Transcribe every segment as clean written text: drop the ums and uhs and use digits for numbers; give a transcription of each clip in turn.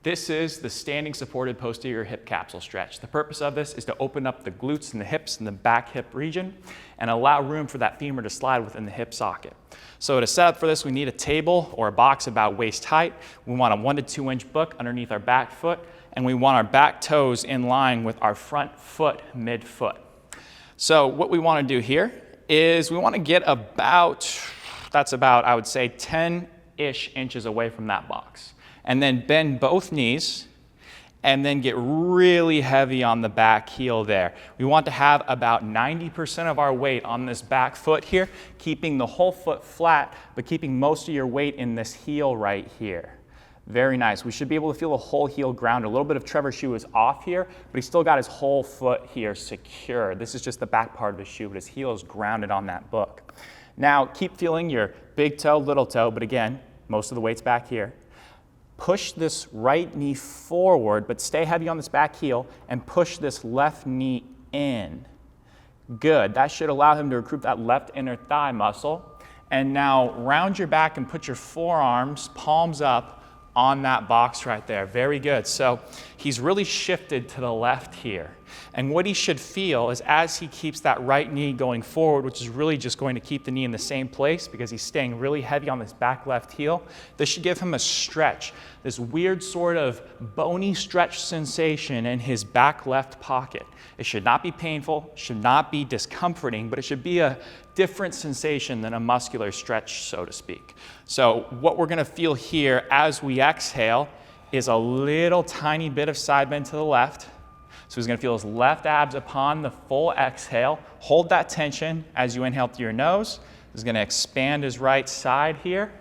This is the standing supported posterior hip capsule stretch. The purpose of this is to open up the glutes and the hips and the back hip region and allow room for that femur to slide within the hip socket. So to set up for this, we need a table or a box about waist height. We want a 1 to 2 inch book underneath our back foot, and we want our back toes in line with our front foot mid-foot. So what we want to do here is we want to get about, I would say 10-ish inches away from that box. And then bend both knees and then get really heavy on the back heel there. We want to have about 90% of our weight on this back foot here, keeping the whole foot flat, but keeping most of your weight in this heel right here. Very nice. We should be able to feel the whole heel ground. A little bit of Trevor's shoe is off here, but he's still got his whole foot here secure. This is just the back part of his shoe, but his heel is grounded on that book. Now keep feeling your big toe, little toe, but again, most of the weight's back here. Push this right knee forward, but stay heavy on this back heel and push this left knee in. Good. That should allow him to recruit that left inner thigh muscle. And now round your back and put your forearms, palms up, on that box right there. Very good. So he's really shifted to the left here. And what he should feel is as he keeps that right knee going forward, which is really just going to keep the knee in the same place because he's staying really heavy on this back left heel, this should give him a stretch, this weird sort of bony stretch sensation in his back left pocket. It should not be painful, should not be discomforting, but it should be a different sensation than a muscular stretch, so to speak. So what we're going to feel here as we exhale is a little tiny bit of side bend to the left. So he's going to feel his left abs upon the full exhale. Hold that tension as you inhale through your nose. He's going to expand his right side here.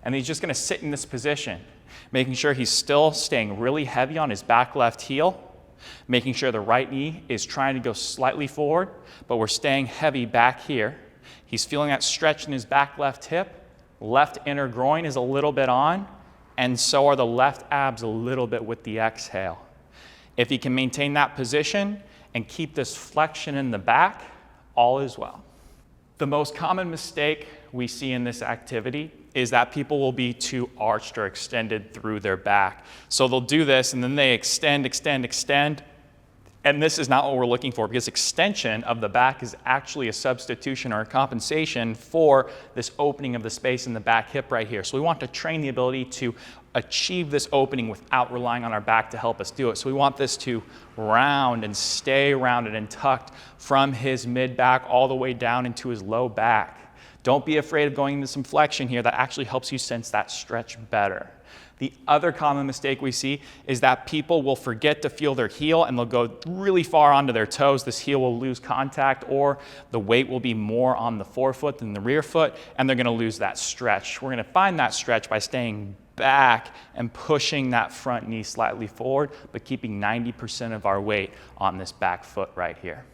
And he's just going to sit in this position, making sure he's still staying really heavy on his back left heel, making sure the right knee is trying to go slightly forward, but we're staying heavy back here. He's feeling that stretch in his back left hip. Left inner groin is a little bit on, and so are the left abs a little bit with the exhale. If he can maintain that position and keep this flexion in the back, all is well. The most common mistake we see in this activity is that people will be too arched or extended through their back. So they'll do this and then they extend, and this is not what we're looking for because extension of the back is actually a substitution or a compensation for this opening of the space in the back hip right here. So we want to train the ability to achieve this opening without relying on our back to help us do it. So we want this to round and stay rounded and tucked from his mid-back all the way down into his low back. Don't be afraid of going into some flexion here. That actually helps you sense that stretch better. The other common mistake we see is that people will forget to feel their heel and they'll go really far onto their toes. This heel will lose contact, or the weight will be more on the forefoot than the rear foot, and they're going to lose that stretch. We're going to find that stretch by staying back and pushing that front knee slightly forward, but keeping 90% of our weight on this back foot right here.